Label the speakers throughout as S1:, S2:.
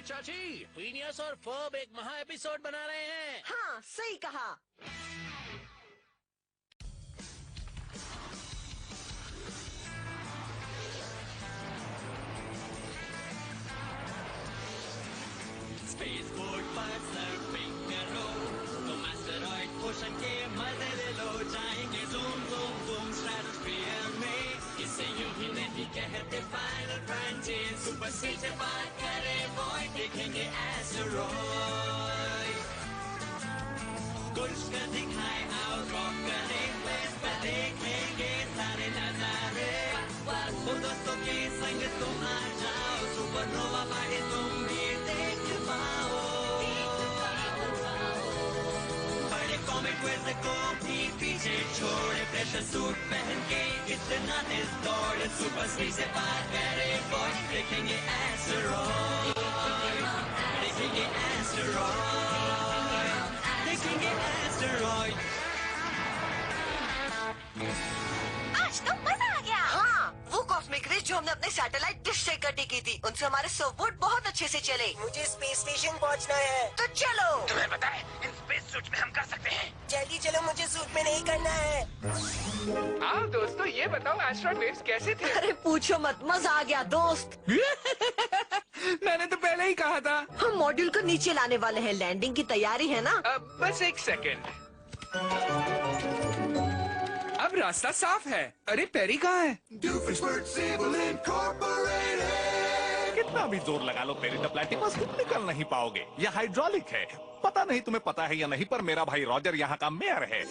S1: चाची, फिनियस और फर्ब एक महा एपिसोड बना रहे हैं।
S2: हाँ, सही कहा।
S3: स्पेसपोर्ट पर सर्फिंग करो, तो एस्टेरॉइड ओशन के मजे ले लो। जाएंगे ज़ूम ज़ूम ज़ूम स्ट्रेटोस्फीयर में, इसे यूं ही नहीं कहते फाइनल फ्रंटियर। सुपर स्पीड से पार करें वॉइड, देखेंगे एस्टेरॉइड। कुछ कर दिखाए आओ, रॉक करें प्लेस पर, देखेंगे सारे नजारे। वो दोस्तों के संग तुम आ जाओ, सुपरनोवा पार्टी तुम भी देख पाओ। बड़े कॉमेट वेज को भी पीछे छोड़े, प्रेशर सूट पहन के इतना तेज दौड़े। सुपर स्पीड से पार करें वॉइड, देखेंगे एस्टेरॉइड, देखेंगे एस्टेरॉइड, देखेंगे एस्टेरॉइड।
S2: आज तो मजा आ गया। हाँ, वो कॉस्मिक रेज जो हमने अपने सैटेलाइट डिश से इकट्ठी की थी, उनसे हमारे सर्वबोट बहुत अच्छे से चले।
S4: मुझे स्पेस स्टेशन पहुंचना है।
S2: तो चलो।
S1: तुम्हें पता है, इन स्पेस सूट में हम कर सकते हैं।
S4: जल्दी चलो, मुझे सूट में नहीं करना है।
S5: आओ दोस्तों, ये बताओ एस्ट्रॉइड वेव्स कैसे थे?
S2: अरे पूछो मत, मजा आ गया दोस्त।
S5: मैंने तो पहले ही कहा था।
S2: हम मॉड्यूल को नीचे लाने वाले हैं, लैंडिंग की तैयारी है ना?
S5: बस एक सेकंड। अब रास्ता साफ है। अरे पेरी कहाँ है?
S6: कितना भी जोर लगा लो पेरी द प्लैटिपस, तुम निकल नहीं पाओगे। यह हाइड्रोलिक है। पता नहीं तुम्हें पता है या नहीं, पर मेरा भाई रॉजर यहाँ का मेयर है।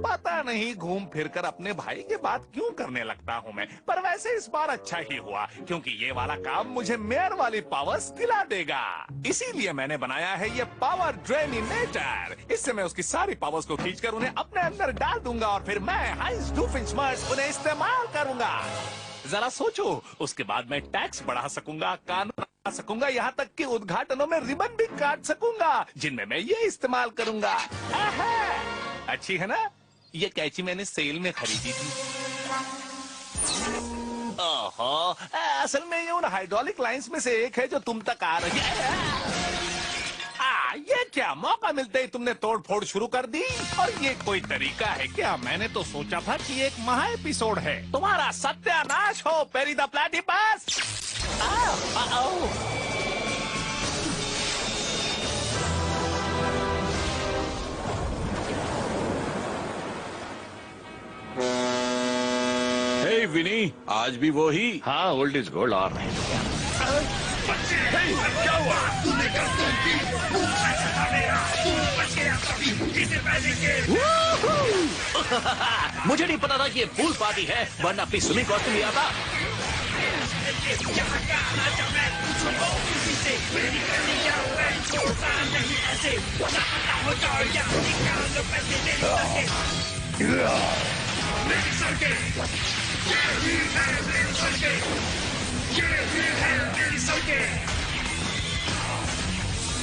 S6: पता नहीं घूम फिरकर अपने भाई के बात क्यों करने लगता हूँ मैं, पर वैसे इस बार अच्छा ही हुआ, क्योंकि ये वाला काम मुझे मेयर वाली पावर्स दिला देगा। इसीलिए मैंने बनाया है ये पावर ड्रेनिनेटर। इससे मैं उसकी सारी पावर्स को खींचकर उन्हें अपने अंदर डाल दूंगा और फिर मैं हाइंस डूफिंचमर्स उन्हें इस्तेमाल करूंगा। जरा सोचो, उसके बाद मैं टैक्स बढ़ा सकूंगा, कानून बना सकूंगा, यहाँ तक कि उद्घाटनों में रिबन भी काट सकूंगा, जिनमें मैं ये इस्तेमाल करूंगा। अच्छी है ना? ये कैची मैंने सेल में खरीदी थी। ओहो, असल में ये उन हाइड्रोलिक लाइंस में से एक है जो तुम तक आ रही है। ये क्या, मौका मिलते ही तुमने तोड़ फोड़ शुरू कर दी? और ये कोई तरीका है क्या? मैंने तो सोचा था कि एक महा एपिसोड है। तुम्हारा सत्यानाश हो पेरी द प्लैटिपस।
S7: हे विनी, आज भी वो ही? हाँ, ओल्ड इज गोल्ड। और नहीं तो क्या? क्या हुआ?
S1: मुझे नहीं पता था कि ये पूल पार्टी है, वरना अपनी स्विमिंग कॉस्ट्यूम लिया था।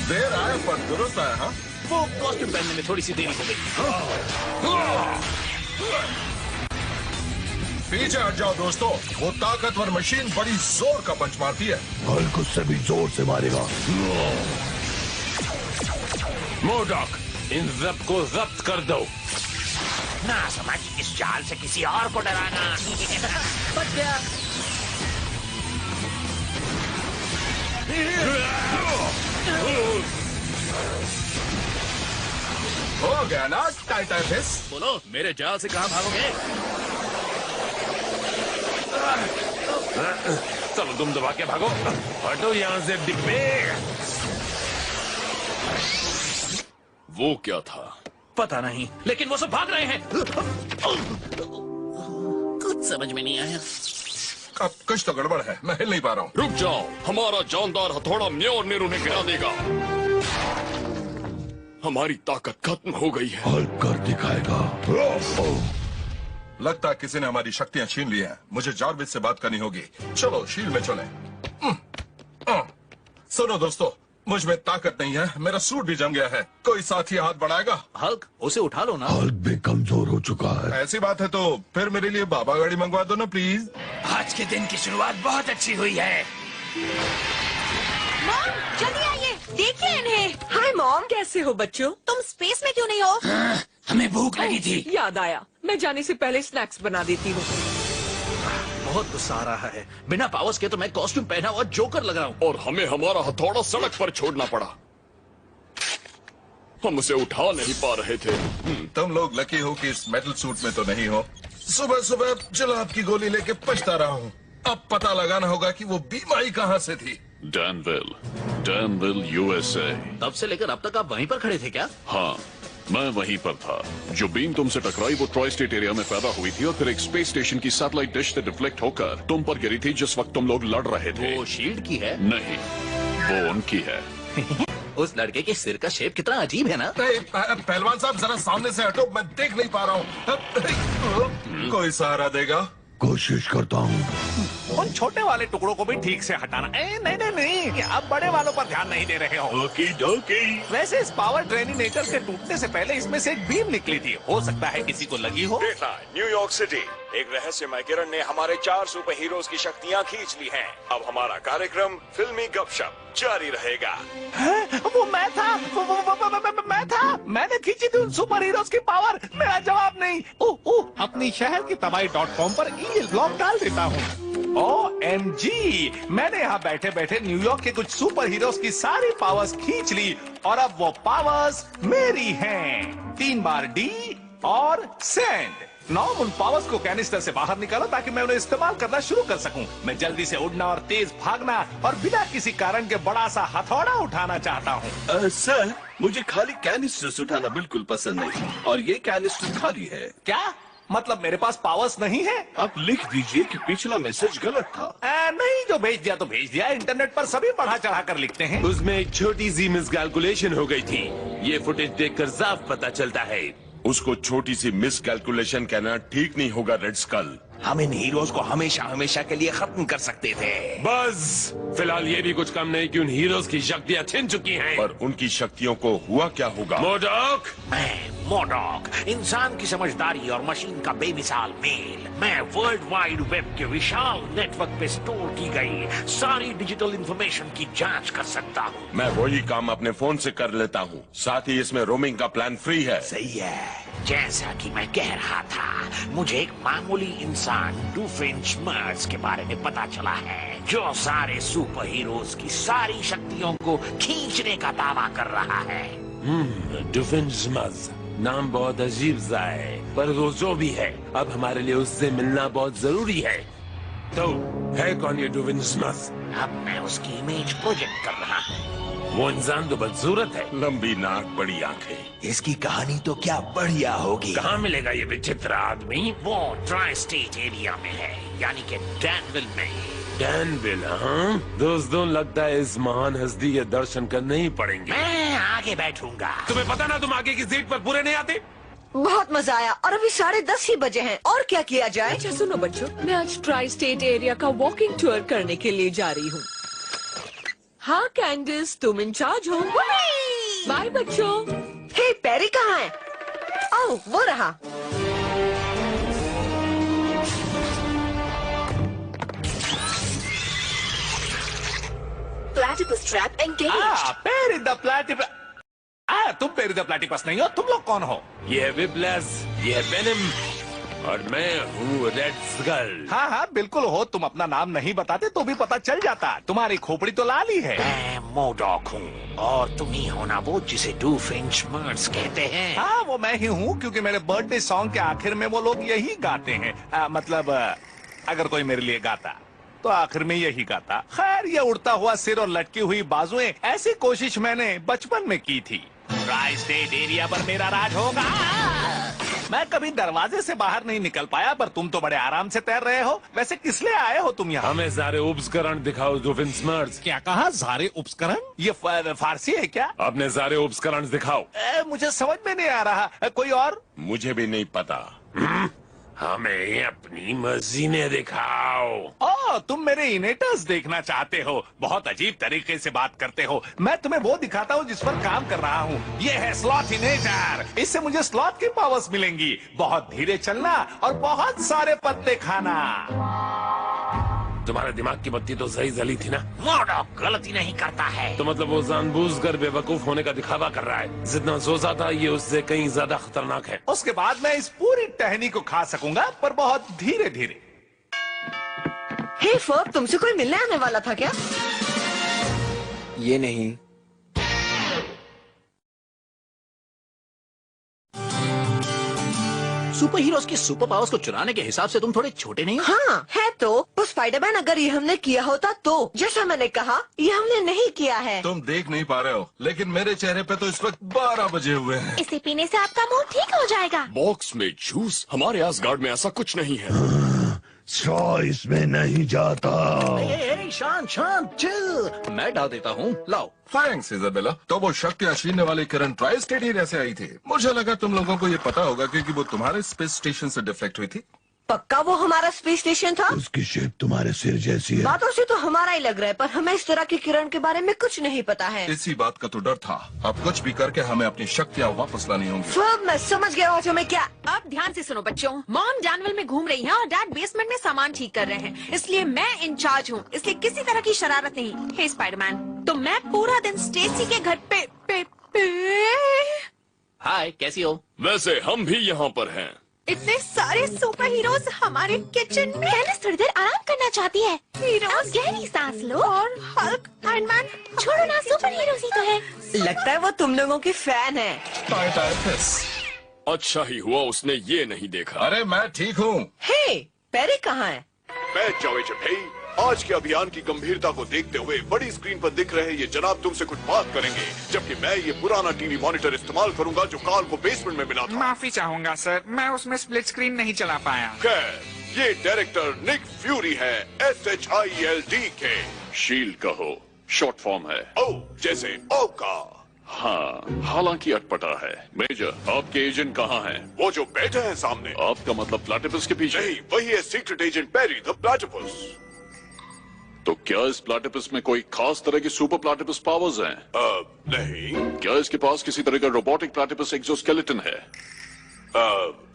S7: देर आया पर दुरुस्त आया। हाँ,
S1: वो कॉस्ट्यूम पहनने में थोड़ी सी देरी हो गई।
S7: पीछे हट जाओ दोस्तों, वो ताकतवर मशीन बड़ी जोर का पंच मारती है।
S8: हल्क उससे भी जोर से मारेगा।
S7: मोडॉक, इन जब को जब्त कर दो।
S1: ना समझ इस चाल से किसी और को डराना। बच गया।
S7: हो गया ना टाइटैनिस?
S1: बोलो, मेरे जाल से कहाँ भागोगे?
S7: चलो तुम दबा के भागो। हटो यहाँ से डिब्बे। वो क्या था?
S1: पता नहीं, लेकिन वो सब भाग रहे हैं। कुछ समझ में नहीं आया।
S7: अब कुछ तो गड़बड़ है, मैं हिल नहीं पा रहा हूँ। रुक जाओ, हमारा जानदार हथौड़ा म्योर्निर उन्हें गिरा देगा। हमारी ताकत खत्म हो गई है।
S8: हल्क कर दिखाएगा।
S7: लगता है किसी ने हमारी शक्तियां छीन ली हैं। मुझे जार्विस से बात करनी होगी। चलो शील्ड में चलें। सुनो दोस्तों, मुझ में ताकत नहीं है, मेरा सूट भी जम गया है। कोई साथी हाथ बढ़ाएगा?
S1: हल्क, उसे उठा लो ना।
S8: हल्क भी कमजोर हो चुका है।
S7: ऐसी बात है तो फिर मेरे लिए बाबा गाड़ी मंगवा दो ना प्लीज।
S1: आज के दिन की शुरुआत बहुत अच्छी हुई है।
S9: मॉम जल्दी आइए, देखिए इन्हें। हाय मॉम, कैसे हो बच्चों? तुम स्पेस में क्यों नहीं हो?
S1: हमें भूख लगी थी।
S9: याद आया, मैं जाने से पहले स्नैक्स बना देती हूँ।
S7: बहुत गुस्सा आ रहा है। बिना पावर्स के तो मैं कॉस्ट्यूम पहना हुआ जोकर लग रहा हूँ। और हमें हमारा हथौड़ा सड़क पर छोड़ना पड़ा। हम उसे उठा नहीं पा रहे थे।
S10: तुम लोग लकी हो कि इस मेटल सूट में तो नहीं हो। सुबह सुबह जुलाब की गोली लेके पछता रहा हूँ। अब पता लगाना होगा कि वो बीमारी कहाँ से थी।
S7: डैनविल यूएसए। तब से लेकर अब तक आप वहीं पर खड़े थे क्या? हाँ, मैं वहीं पर था। जो बीम तुमसे टकराई वो ट्राई स्टेट एरिया में पैदा हुई थी और फिर एक स्पेस स्टेशन की सैटेलाइट डिश से रिफ्लेक्ट होकर तुम पर गिरी थी जिस वक्त तुम लोग लड़ रहे थे। वो शील्ड की है? नहीं, वो उनकी है। उस लड़के के सिर का शेप कितना अजीब है ना?
S10: पहलवान साहब जरा सामने से हटो, मैं देख नहीं पा रहा हूँ। कोई सहारा देगा?
S8: कोशिश करता हूँ।
S6: उन छोटे वाले टुकड़ों को भी ठीक से हटाना। नहीं नहीं नहीं, अब बड़े वालों पर ध्यान नहीं दे रहे हो।
S7: ओकी डोकी।
S6: वैसे इस पावर ट्रेनिनेटर के टूटने से पहले इसमें से एक बीम निकली थी। हो सकता है किसी को लगी हो।
S11: न्यूयॉर्क सिटी एक रहस्यमय किरण ने हमारे 4 सुपर हीरोज की शक्तियाँ खींच ली हैं। अब हमारा कार्यक्रम फिल्मी गपशप जारी रहेगा।
S6: वो मैं था, मैं था। मैंने खींची थी उन सुपर हीरोज की पावर। मेरा जवाब नहीं। अपनी शहर की तबाही.com पर ईमेल ब्लॉग डाल देता हूँ। OMG, मैंने यहाँ बैठे बैठे न्यूयॉर्क के कुछ सुपर हीरोज की सारी पावर्स खींच ली और अब वो पावर्स मेरी हैं। 3 बार D और सेंड। नॉम उन पावर्स को कैनिस्टर से बाहर निकालो ताकि मैं उन्हें इस्तेमाल करना शुरू कर सकूं। मैं जल्दी से उड़ना और तेज भागना और बिना किसी कारण के बड़ा सा हथौड़ा उठाना चाहता हूं।
S12: सर, मुझे खाली कैनिस्टर्स उठाना बिल्कुल पसंद नहीं और ये कैनिस्टर खाली है।
S6: क्या मतलब मेरे पास पावर्स नहीं है?
S12: आप लिख दीजिए कि पिछला मैसेज गलत था।
S6: नहीं, जो भेज दिया तो भेज दिया। इंटरनेट पर सभी बढ़ा चढ़ा कर लिखते हैं।
S13: उसमें एक छोटी सी मिसकैलकुलेशन हो गई थी। ये फुटेज देखकर साफ पता चलता है।
S11: उसको छोटी सी मिस कैलकुलेशन कहना ठीक नहीं होगा रेड स्कल।
S1: हम इन हीरोज को हमेशा हमेशा के लिए खत्म कर सकते थे।
S13: बस फिलहाल ये भी कुछ कम नहीं कि उन हीरोज की शक्तियाँ छिन चुकी हैं।
S11: पर उनकी शक्तियों को हुआ क्या होगा?
S13: मोडॉक,
S1: मैं मोडॉक, इंसान की समझदारी और मशीन का बेमिसाल मेल। मैं वर्ल्ड वाइड वेब के विशाल नेटवर्क पे स्टोर की गई सारी डिजिटल इंफॉर्मेशन की जांच कर सकता हूँ।
S11: मैं वही काम अपने फोन से कर लेता हूँ। साथ ही इसमें रोमिंग का प्लान फ्री है।
S1: सही है। जैसा कि मैं कह रहा था, मुझे एक मामूली इंसान डूफेंशमर्स के बारे में पता चला है जो सारे सुपर हीरोज की सारी शक्तियों को खींचने का दावा कर रहा है।
S13: डूफेंशमर्स नाम बहुत अजीब सा है, पर वो जो भी है अब हमारे लिए उससे मिलना बहुत जरूरी है। तो है कौन ये डूफेंशमर्स?
S1: अब मैं उसकी इमेज प्रोजेक्ट कर रहा हूँ।
S13: वो इंसान तो बदसूरत है,
S11: लंबी नाक, बड़ी आंखें।
S1: इसकी कहानी तो क्या बढ़िया होगी।
S13: कहाँ मिलेगा ये विचित्र आदमी?
S1: वो ट्राई स्टेट एरिया में है, यानी कि डैनविल में।
S13: डैनविल? हाँ दोस्तों, लगता है इस महान हस्ती के दर्शन करने ही पड़ेंगे।
S1: मैं आगे बैठूंगा।
S13: तुम्हें पता ना, तुम आगे की सीट पर पूरे नहीं आते।
S2: बहुत मजा आया और अभी 10:30 ही बजे हैं। और क्या किया जाए?
S9: अच्छा सुनो बच्चों, मैं आज ट्राई स्टेट एरिया का वॉकिंग टूर करने के लिए जा रही हूँ। हाँ कैंडिस, तुम इंचार्ज हो। बाय बच्चों।
S2: हे पेरी कहाँ है? ओह, वो रहा।
S9: Platypus trap engage.
S6: Peri the platypus. तुम पेरी द प्लैटिपस नहीं हो। तुम लोग कौन हो?
S13: ये है विप्लस, ये है वेनम और मैं हूँ रेड स्कल।
S6: हाँ हाँ बिल्कुल हो। तुम अपना नाम नहीं बताते तो भी पता चल जाता। तुम्हारी खोपड़ी तो लाल ही है।
S1: मैं मोडॉक हूँ और तुम ही हो ना वो जिसे डूफेंशमर्स कहते हैं।
S6: हाँ वो मैं ही हूँ, क्योंकि मेरे बर्थडे सॉन्ग के आखिर में वो लोग यही गाते हैं। मतलब अगर कोई मेरे लिए गाता तो आखिर में यही गाता। खैर, ये उड़ता हुआ सिर और लटकी हुई बाजुएं, ऐसी कोशिश मैंने बचपन में की थी। ट्राई स्टेट एरिया पर मेरा राज होगा। मैं कभी दरवाजे से बाहर नहीं निकल पाया, पर तुम तो बड़े आराम से तैर रहे हो। वैसे किस लिए आए हो तुम यहाँ?
S13: हमें सारे उपकरण दिखाओ डूफेंशमर्स।
S6: क्या कहा? सारे उपकरण? ये फारसी है क्या?
S13: अपने सारे उपकरण दिखाओ।
S6: मुझे समझ में नहीं आ रहा। कोई और?
S11: मुझे भी नहीं पता।
S13: हमें अपनी मशीनें दिखाओ।
S6: ओह, तुम मेरे इनेटर्स देखना चाहते हो। बहुत अजीब तरीके से बात करते हो। मैं तुम्हें वो दिखाता हूँ जिस पर काम कर रहा हूँ। ये है स्लॉथ इनेटर। इससे मुझे स्लॉथ की पावर्स मिलेंगी। बहुत धीरे चलना और बहुत सारे पत्ते खाना।
S13: तुम्हारे दिमाग की बत्ती तो सही जली थी ना।
S1: मोडॉक गलती नहीं करता है।
S13: तो मतलब वो जानबूझकर बेवकूफ होने का दिखावा कर रहा है। जितना सोचा था ये उससे कहीं ज्यादा खतरनाक है।
S6: उसके बाद मैं इस पूरी टहनी को खा सकूंगा, पर बहुत धीरे धीरे।
S2: हे फर्ब, तुमसे कोई मिलने आने वाला था क्या?
S14: ये नहीं।
S15: सुपर हीरोज की सुपर पावर्स को चुराने के हिसाब से तुम थोड़े छोटे नहीं हो?
S2: हाँ है तो स्पाइडरमैन, अगर ये हमने किया होता तो। जैसा मैंने कहा, ये हमने नहीं किया है।
S10: तुम देख नहीं पा रहे हो, लेकिन मेरे चेहरे पे तो इस वक्त 12 बजे हुए हैं।
S16: इसे पीने से आपका मूड ठीक हो जाएगा।
S7: बॉक्स में जूस? हमारे असगार्ड में ऐसा कुछ नहीं है।
S8: स्ट्रॉ इसमें नहीं जाता।
S15: शांत शांत चिल, मैं डाल देता हूँ, लाओ।
S10: Thanks Isabella. तो वो शक्तियाँ छीनने वाली किरण ट्राई स्टेट एरिया से आई थी। मुझे लगा तुम लोगों को ये पता होगा क्योंकि वो तुम्हारे स्पेस स्टेशन से डिफ्लेक्ट हुई थी।
S2: पक्का वो हमारा स्पेस स्टेशन था?
S8: उसकी शेप तुम्हारे सिर जैसी है।
S2: बातों से तो हमारा ही लग रहा है, पर हमें इस तरह की किरण के बारे में कुछ नहीं पता है।
S10: इसी बात का तो डर था। अब कुछ भी करके हमें अपनी शक्तियाँ वापस लानी होंगी।
S2: फर्ब, मैं समझ गया हूँ तुम्हें क्या।
S17: अब ध्यान से सुनो बच्चों, मॉम डैनविल में घूम रही है और डैड बेसमेंट में सामान ठीक कर रहे हैं, इसलिए मैं इंचार्ज हूँ। इसलिए किसी तरह की शरारत नहीं। हे स्पाइडरमैन, तो मैं पूरा दिन स्टेसी के घर पे
S15: हाय, कैसी हो?
S7: वैसे हम भी यहाँ पर हैं।
S17: इतने सारे सुपर हीरोज हमारे किचन में।
S16: कैनिस थोड़ी देर आराम करना चाहती है।
S17: हीरोज
S16: गहरी सांस लो।
S17: और हल्क, आयरन मैन,
S16: छोड़ो ना, सुपर हीरोज ही तो है।
S2: लगता है वो तुम लोगों की फैन है।
S7: अच्छा ही हुआ उसने ये नहीं देखा।
S10: अरे मैं ठीक हूँ।
S2: हे, पेरी कहाँ है?
S11: बैठ जाओ भाई। आज के अभियान की गंभीरता को देखते हुए बड़ी स्क्रीन पर दिख रहे ये जनाब तुमसे कुछ बात करेंगे, जबकि मैं ये पुराना टीवी मॉनिटर इस्तेमाल करूंगा जो कार्ल को बेसमेंट में मिला था।
S5: माफी चाहूंगा सर, मैं उसमें स्प्लिट स्क्रीन नहीं चला पाया।
S11: खैर, ये डायरेक्टर निक फ्यूरी है, SHIELD के।
S7: शील्ड कहो, शॉर्ट फॉर्म है।
S11: ओ जैसे ओ का।
S7: हाँ, हालांकि अटपटा है। मेजर, आपके एजेंट कहाँ हैं?
S11: वो जो बैठे हैं सामने।
S7: आपका मतलब प्लैटिपस के पीछे?
S11: नहीं, वही है secret agent peri the platypus.
S7: तो क्या इस प्लैटिपस में कोई खास तरह की सुपर प्लैटिपस पावर्स हैं?
S11: नहीं।
S7: क्या इसके पास किसी तरह का रोबोटिक प्लैटिपस एक्सोस्केलेटन है?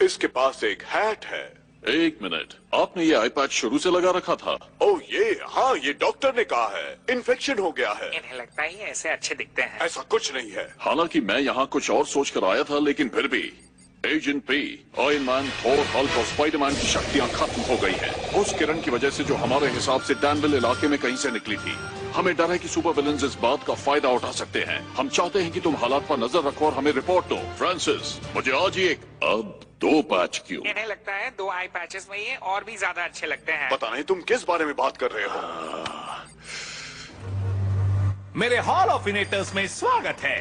S11: इसके पास एक हैट है।
S7: एक मिनट, आपने ये आईपैड शुरू से लगा रखा था?
S11: ओह हाँ, ये डॉक्टर ने कहा है, इन्फेक्शन हो गया है।
S5: इन्हें लगता है ऐसे अच्छे दिखते हैं।
S11: ऐसा कुछ नहीं है।
S7: हालांकि मैं यहाँ कुछ और सोच कर आया था, लेकिन फिर भी agent P, iron man, Thor, Hulk और स्पाइडरमैन की शक्तियाँ खत्म हो गई हैं। उस किरण की वजह से जो हमारे हिसाब से डैनविल इलाके में कहीं से निकली थी। हमें डर है कि सुपर विलेन्स इस बात का फायदा उठा सकते हैं। हम चाहते हैं कि तुम हालात पर नजर रखो और हमें रिपोर्ट दो। फ्रांसिस, मुझे आज ही अब 2 पैच क्यों?
S5: इन्हें लगता है 2 आई पैचेस में ये और भी ज्यादा अच्छे लगते हैं।
S11: पता नहीं तुम किस बारे में बात कर रहे हो।
S6: मेरे हॉल ऑफ इनेटर्स में स्वागत है।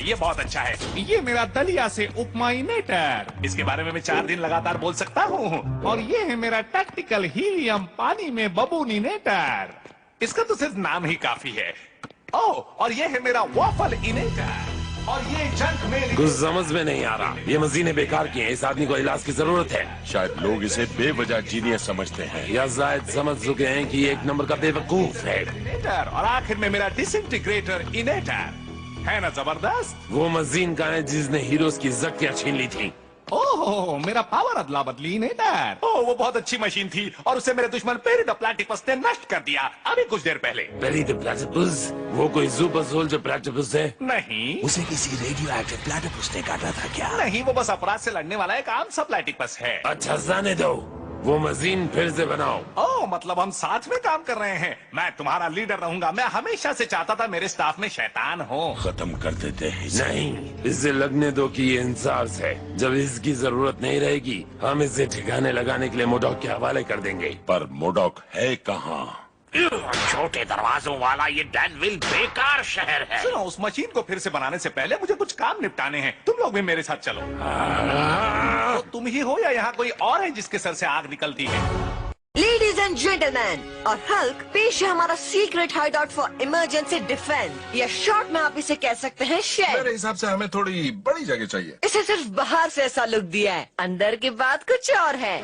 S6: ये बहुत अच्छा है। ये मेरा दलिया से उपमा इनेटर। इसके बारे में मैं 4 दिन लगातार बोल सकता हूँ। और ये है मेरा टैक्टिकल हीलियम पानी में बबून इनेटर। इसका तो सिर्फ नाम ही काफी है। और ये है मेरा वॉफल इनेटर। और ये जंक में
S13: कुछ समझ में नहीं आ रहा। ये मशीनें बेकार की हैं। इस आदमी को इलाज की जरूरत है।
S12: शायद लोग इसे बेवजह जीनियस समझते हैं,
S13: या शायद समझ चुके हैं कि ये एक नंबर का बेवकूफ है।
S6: और आखिर में मेरा डिसइंटीग्रेटर इनेटर है ना जबरदस्त।
S13: वो मशीन का है जिसने हीरोज की शक्तियाँ छीन ली थी।
S6: ओह, मेरा पावर अदला बदली इनेटर। वो बहुत अच्छी मशीन थी और उसे मेरे दुश्मन पेरी द प्लैटिपस ने नष्ट कर दिया अभी कुछ देर पहले।
S13: Peri the platypus? वो कोई सुपर सोल्जर प्लैटिपस है?
S6: नहीं।
S15: उसे किसी रेडियो एक्टिव प्लैटिपस ने काटा था क्या?
S6: नहीं, वो बस अपराध से लड़ने वाला एक आम सा प्लैटिपस है।
S13: अच्छा, जाने दो। वो मशीन फिर से बनाओ।
S6: मतलब हम साथ में काम कर रहे हैं। मैं तुम्हारा लीडर रहूंगा। मैं हमेशा से चाहता था मेरे स्टाफ में शैतान हो।
S12: खत्म कर देते हैं।
S13: नहीं, इसे लगने दो कि ये इंसार्स है। जब इसकी जरूरत नहीं रहेगी, हम इसे ठिकाने लगाने के लिए मोडॉक के हवाले कर देंगे।
S12: पर मोडॉक है कहाँ?
S1: छोटे दरवाजों वाला ये डैनविल बेकार शहर है।
S6: सुनो, उस मशीन को फिर से बनाने से पहले मुझे कुछ काम निपटाने हैं। तुम लोग भी मेरे साथ चलो। तो तुम ही हो या यहाँ कोई और है जिसके सर से आग निकलती है?
S2: लेडीज एंड जेंटलमैन, और हल्क, पेश है हमारा secret hideout for emergency defence, या शॉर्ट में आप इसे कह सकते हैं शेड।
S10: मेरे हिसाब से हमें थोड़ी बड़ी जगह चाहिए।
S2: इसे सिर्फ बाहर से ऐसा लुक दिया है, अंदर की बात कुछ और है।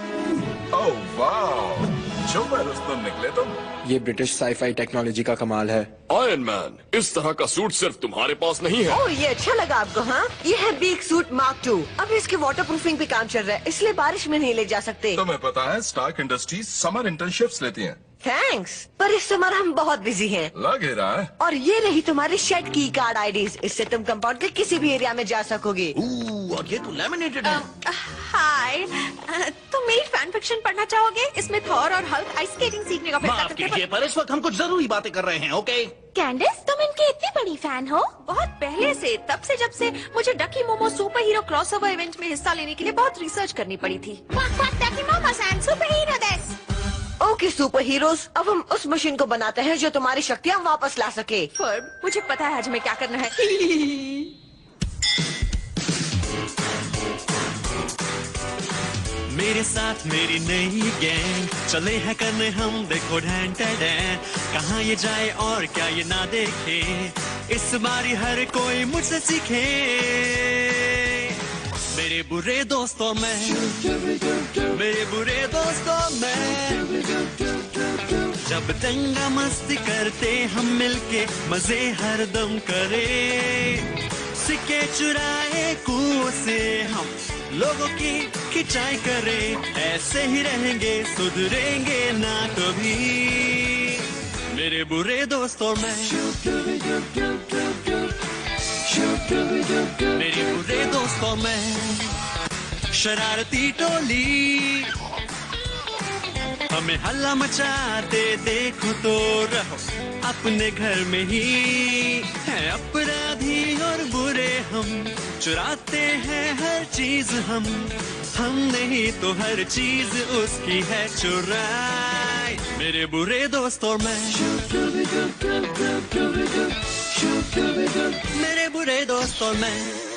S10: ओह वाह, जुम्मन रुस्तम निकले तुम।
S14: ये ब्रिटिश साईफाई टेक्नोलॉजी का कमाल है।
S7: आयरन मैन, इस तरह का सूट सिर्फ तुम्हारे पास नहीं है।
S2: ओह, ये अच्छा लगा आपको? हाँ, ये है बिग सूट मार्क 2। अब इसके वाटर प्रूफिंग पे काम चल रहा है, इसलिए बारिश में नहीं ले जा सकते।
S10: तुम्हें पता है स्टार्क इंडस्ट्रीज समर इंटर्नशिप्स लेती हैं।
S2: थैंक्स, पर इस समय हम बहुत बिजी हैं।
S10: लग ही रहा है।
S2: और ये रही तुम्हारी शेड की कार्ड आईडीज। इससे तुम कंपाउंड के किसी भी एरिया में जा सकोगे।
S15: और ये तो लैमिनेटेड है।
S17: हाय, तुम मेरी फैन फिक्शन पढ़ना चाहोगे? इसमें थॉर और हल्क आइस स्केटिंग सीखने का फैसला
S15: माफ
S17: करते हैं।
S15: कीजिए, पर इस वक्त हम कुछ जरूरी बातें कर रहे हैं, ओके?
S16: कैंडिस, तुम इनकी इतनी बड़ी फैन हो?
S17: बहुत पहले से, तब से जब से मुझे Ducky Momo super hero crossover event में हिस्सा लेने के लिए बहुत रिसर्च करनी पड़ी थी।
S16: डकी मोमो सन सुपर हीरो देस।
S2: ओके सुपर हीरोज, अब हम उस मशीन को बनाते हैं जो तुम्हारी शक्तियाँ वापस ला सके।
S17: फर्ब, मुझे पता है आज हमें क्या करना है।
S3: मेरे साथ मेरी नई गैंग, चले हैं करने हम देखो ढैन टैडैन। कहाँ ये जाए और क्या ये ना देखे, इस बारी हर कोई मुझसे सीखे। मेरे बुरे दोस्तों में, मेरे बुरे दोस्तों में, जब दंगा मस्ती करते हम मिलके मजे हरदम करे। सिक्के चुराए कुओं से हम लोगों की खिंचाई करे। ऐसे ही रहेंगे, सुधरेंगे ना कभी। मेरे बुरे दोस्तों में, मेरे बुरे दोस्तों में, शरारती टोली हमें हल्ला मचाते देखो तो रहो अपने घर में ही। है अपराधी और बुरे हम, चुराते हैं हर चीज हम नहीं तो हर चीज उसकी है चुराई। मेरे बुरे दोस्तों में, मेरे बुरे दोस्तों में।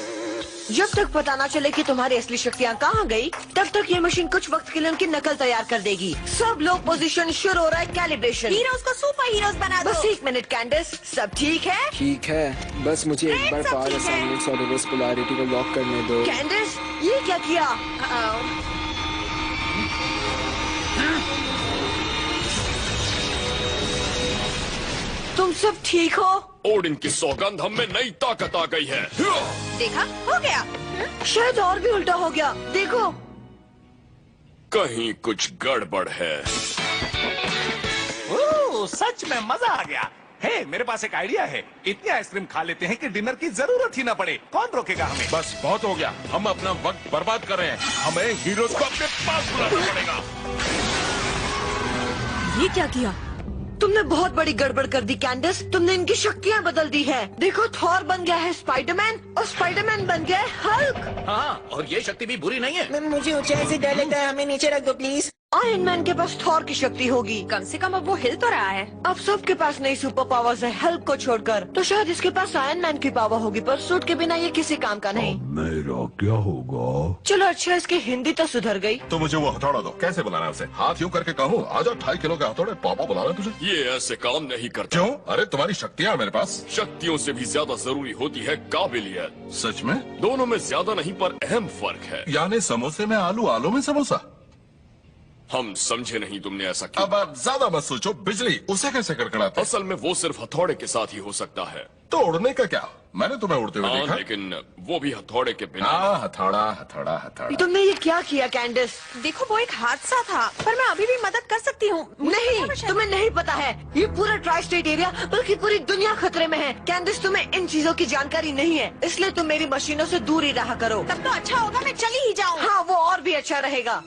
S2: जब तक पता ना चले कि तुम्हारी असली शक्तियाँ कहाँ गई, तब तक ये मशीन कुछ वक्त के लिए उनकी नकल तैयार कर देगी। सब लोग पोजीशन, शुरू हो रहा है कैलिब्रेशन।
S17: हीरोज को सुपर हीरोज बना दो।
S2: बस 1 मिनट कैंडिस, सब ठीक है?
S14: ठीक है, बस मुझे एक बार पावर असाइनमेंट्स और रिवर्स पोलैरिटी को लॉक करने दो।
S2: कैंडिस, ये क्या किया? तुम सब ठीक हो?
S7: ओडिन की सौगंध हम में नई ताकत आ गई है।
S17: देखा, हो गया।
S2: शायद और भी उल्टा हो गया, देखो।
S7: कहीं कुछ गड़बड़ है।
S6: ओह, सच में मजा आ गया। हे, मेरे पास एक आइडिया है। इतनी आइसक्रीम खा लेते हैं कि डिनर की जरूरत ही ना पड़े। कौन रोकेगा हमें?
S10: बस बहुत हो गया, हम अपना वक्त बर्बाद कर रहे हैं। हमें हीरोज को अपने पास बुलाना पड़ेगा।
S2: ये क्या किया? तुमने बहुत बड़ी गड़बड़ कर दी कैंडिस। तुमने इनकी शक्तियाँ बदल दी है। देखो, थॉर बन गया है स्पाइडरमैन और स्पाइडरमैन बन गया है हल्क।
S15: हाँ, और ये शक्ति भी बुरी नहीं है।
S4: मुझे ऊंचाई से डर लगता है, हमें नीचे रख दो प्लीज।
S2: आयरन मैन के पास थॉर की शक्ति होगी।
S17: कम से कम अब वो हिल तो रहा है।
S2: अब सबके पास नई सुपर पावर्स है हल्क को छोड़कर। तो शायद इसके पास आयरन मैन की पावर होगी, पर सूट के बिना ये किसी काम का नहीं।
S8: मेरा क्या होगा?
S2: चलो अच्छा, इसकी हिंदी तो सुधर गई।
S10: तो मुझे वो हथौड़ा दो। कैसे बुलाना है उसे? हाथ यूं करके कहूँ, आजा 2.5 किलो के हथौड़े पापा बुलाना तुझे।
S7: ये ऐसे काम नहीं करता।
S10: क्यों? अरे तुम्हारी शक्तियाँ मेरे पास।
S7: शक्तियों से भी ज्यादा जरूरी होती है काबिलियत।
S10: सच में?
S7: दोनों में ज्यादा नहीं, पर अहम फर्क है।
S10: यानी समोसे में आलू, आलू में समोसा।
S7: हम समझे नहीं तुमने ऐसा क्यों?
S10: अब आप ज्यादा मत सोचो। बिजली उसे कैसे कड़कड़ाते?
S7: असल में वो सिर्फ हथौड़े के साथ ही हो सकता है।
S10: तो उड़ने का क्या? मैंने तुम्हें उड़ते हुए देखा।
S7: लेकिन वो भी हथौड़े के बिना।
S10: हथौड़ा हथौड़ा हथौड़ा।
S2: तुमने ये क्या किया कैंडिस?
S17: देखो, वो एक हादसा था, पर मैं अभी भी मदद कर सकती हूँ।
S2: नहीं, तुम्हें नहीं पता है। ये पूरा ट्राई स्टेट एरिया, बल्कि पूरी दुनिया खतरे में है। कैंडिस, तुम्हें इन चीजों की जानकारी नहीं है, इसलिए तुम मेरी मशीनों से दूर ही रहा करो।
S17: तब तो अच्छा होगा मैं चली ही जाऊँ।
S2: हाँ, वो और भी अच्छा रहेगा।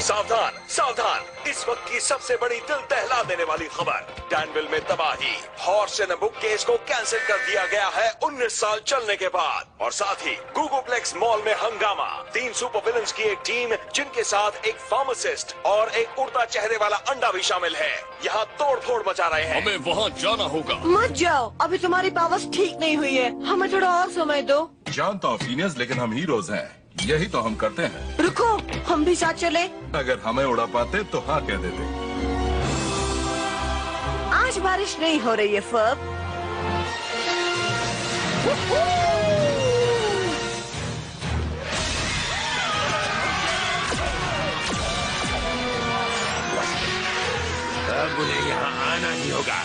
S18: सावधान सावधान, इस वक्त की सबसे बड़ी दिल दहला देने वाली खबर। डैनविल में तबाही। हॉर्स एंड बुक केस को कैंसिल कर दिया गया है 19 साल चलने के बाद। और साथ ही गूगोप्लेक्स मॉल में हंगामा। 3 सुपर विलेंस की एक टीम, जिनके साथ एक फार्मासिस्ट और एक उड़ता चेहरे वाला अंडा भी शामिल है, यहाँ तोड़ फोड़ मचा रहे हैं।
S7: हमें वहाँ जाना होगा।
S2: मत जाओ, अभी तुम्हारी पावर्स ठीक नहीं हुई है। हमें थोड़ा और समय दो।
S10: जानता हूँ फिनियस, लेकिन हम हीरोज हैं, यही तो हम करते हैं।
S2: रुको, हम भी साथ चले।
S10: अगर हमें उड़ा पाते तो हाँ कह देते।
S2: आज बारिश नहीं हो रही है फर्ब।
S13: अब उन्हें यहाँ आना ही होगा।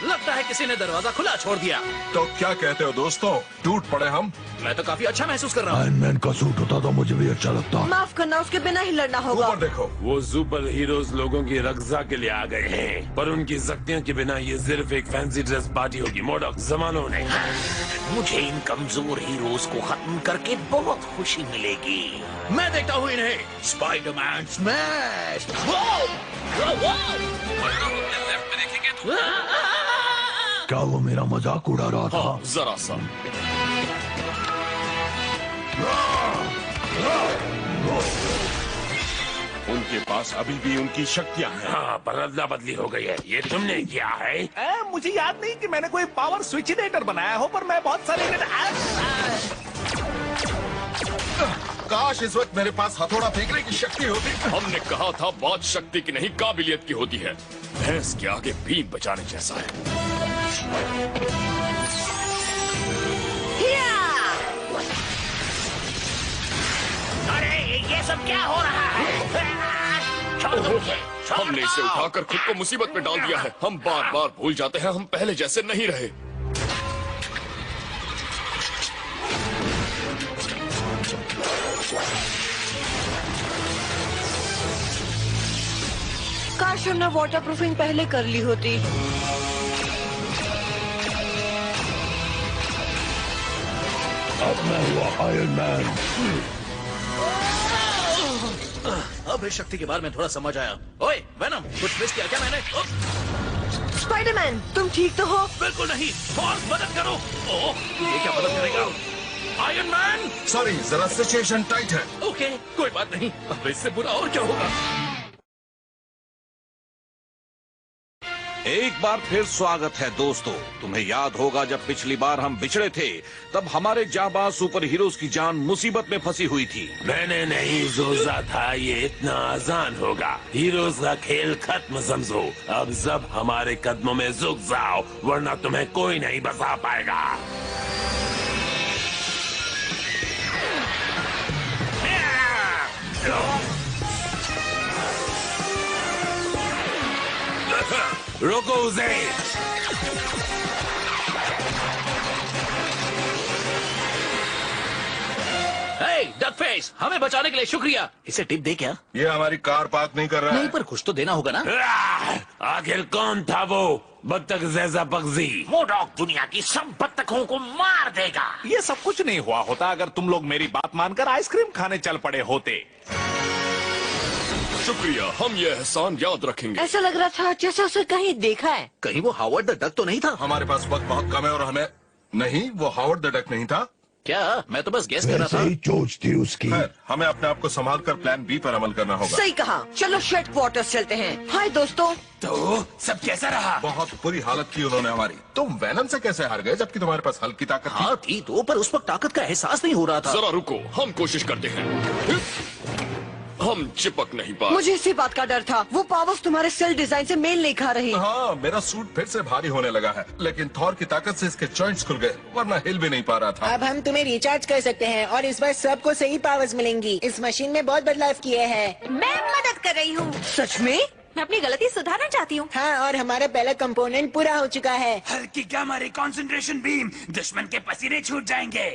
S15: लगता है किसी ने दरवाजा खुला छोड़ दिया।
S10: तो क्या कहते हो दोस्तों, टूट पड़े हम?
S15: मैं तो काफी अच्छा महसूस कर रहा हूँ।
S8: आयरन मैन का सूट होता तो मुझे भी अच्छा लगता।
S2: माफ करना, उसके बिना ही लड़ना होगा।
S10: ऊपर देखो।
S13: वो सुपर हीरोज लोगों की रक्षा के लिए आ गए हैं, पर उनकी शक्तियों के बिना ये सिर्फ एक फैंसी ड्रेस पार्टी होगी। मोडॉक, जमानों ने।
S1: मुझे इन कमजोर हीरोज को खत्म करके बहुत खुशी मिलेगी।
S15: मैं देखता हूँ इन्हें। Spiderman smash.
S8: क्या वो मेरा मजाक उड़ा रहा था?
S7: हाँ, जरा सा।
S13: उनके पास अभी भी उनकी शक्तियाँ हैं। हाँ, पर अदला बदली हो गई है। ये तुमने किया है?
S6: मुझे याद नहीं कि मैंने कोई पावर स्विचिनेटर बनाया हो, पर मैं बहुत सारे
S10: काश इस वक्त मेरे पास हथौड़ा फेंकने की शक्ति होती।
S7: हमने कहा था बात शक्ति की नहीं काबिलियत की होती है। भैंस के आगे बीन बचाने जैसा है।
S1: अरे ये सब क्या हो रहा है?
S7: हमने इसे उठाकर खुद को मुसीबत में डाल दिया है। हम बार बार भूल जाते हैं हम पहले जैसे नहीं रहे।
S2: काश हमने वाटरप्रूफिंग पहले कर ली होती।
S8: अब मैं हुआ आयरन मैन।
S15: अब इस शक्ति के बारे में थोड़ा समझ आया। ओए वेनम, कुछ मिस किया क्या मैंने?
S2: स्पाइडरमैन, तुम ठीक तो हो?
S15: बिल्कुल नहीं। और मदद करो। ओह, ये क्या मदद करेगा? Iron man.
S10: सॉरी, जरा सिचुएशन टाइट है।
S15: ओके, कोई बात नहीं। अब इससे बुरा और क्या होगा?
S19: एक बार फिर स्वागत है दोस्तों। तुम्हें याद होगा जब पिछली बार हम बिछड़े थे, तब हमारे जाबाज सुपर हीरोज की जान मुसीबत में फंसी हुई थी।
S13: मैंने नहीं सोचा था ये इतना आसान होगा। हीरोज का खेल खत्म समझो। अब सब हमारे कदमों में झुक जाओ, वरना तुम्हें कोई नहीं बचा पाएगा। रोको उसे।
S15: डकफेस, हमें बचाने के लिए शुक्रिया। इसे टिप दे क्या?
S10: ये हमारी कार पार्क नहीं कर रहा है।
S15: नहीं, पर कुछ तो देना होगा ना।
S13: आखिर कौन था वो बत्तख जैसा पक्षी?
S1: मोडॉक दुनिया की सब बत्तखों को मार देगा।
S6: ये सब कुछ नहीं हुआ होता अगर तुम लोग मेरी बात मानकर आइसक्रीम खाने चल पड़े होते।
S7: शुक्रिया, हम ये एहसान याद रखेंगे।
S2: ऐसा लग रहा था जैसे उसे कहीं देखा है।
S15: कहीं वो हावर्ड द डक तो नहीं था?
S10: हमारे पास वक्त बहुत कम है और हमें नहीं, वो हावर्ड द डक नहीं था।
S15: क्या? मैं तो बस गेस कर रहा था।
S8: ही चोच थी उसकी।
S10: हमें अपने आप को संभाल कर प्लान बी पर अमल करना होगा।
S2: सही कहा। चलो शेड क्वार्टर्स चलते हैं। हाय दोस्तों।
S13: तो सब कैसा रहा?
S10: बहुत बुरी हालत की उन्होंने हमारी। तुम वेनम से कैसे हार गए जबकि तुम्हारे पास हल्की ताकत थी?
S15: हाँ थी तो, पर उस वक्त ताकत का एहसास नहीं हो रहा था।
S7: जरा रुको, हम कोशिश करते हैं। हम चिपक नहीं पाए।
S2: मुझे इसी बात का डर था। वो पावर्स तुम्हारे सेल डिजाइन से मेल नहीं खा रही।
S10: हाँ, मेरा सूट फिर से भारी होने लगा है, लेकिन थॉर की ताकत से इसके जॉइंट्स खुल गए, वरना हिल भी नहीं पा रहा था।
S4: अब हम तुम्हें रिचार्ज कर सकते हैं और इस बार सबको सही पावर्स मिलेंगी। इस मशीन में बहुत बदलाव किए हैं।
S17: मैं मदद कर रही हूँ।
S2: सच में?
S17: मैं अपनी गलती सुधारना चाहती हूँ।
S4: हाँ, और हमारा पहला कंपोनेंट पूरा हो चुका है।
S13: हल्की क्या हमारी कंसंट्रेशन बीम, दुश्मन के पसीने छूट जाएंगे।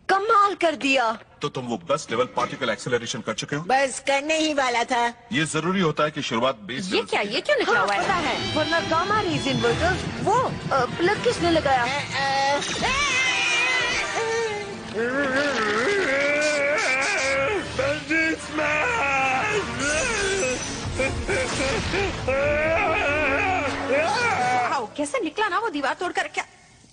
S2: कमाल कर दिया।
S10: तो तुम वो बस लेवल पार्टिकल एक्सेलरेशन कर चुके हो?
S4: बस करने ही वाला था।
S10: ये जरूरी होता है कि शुरुआत बेस
S17: ये क्या? ये क्यों निकला हुआ है?
S2: पता है, वरना गामा रेज इन्वर्टर्स वो प्लग किसने लगाया?
S17: कैसे निकला ना वो दीवार तोड़कर?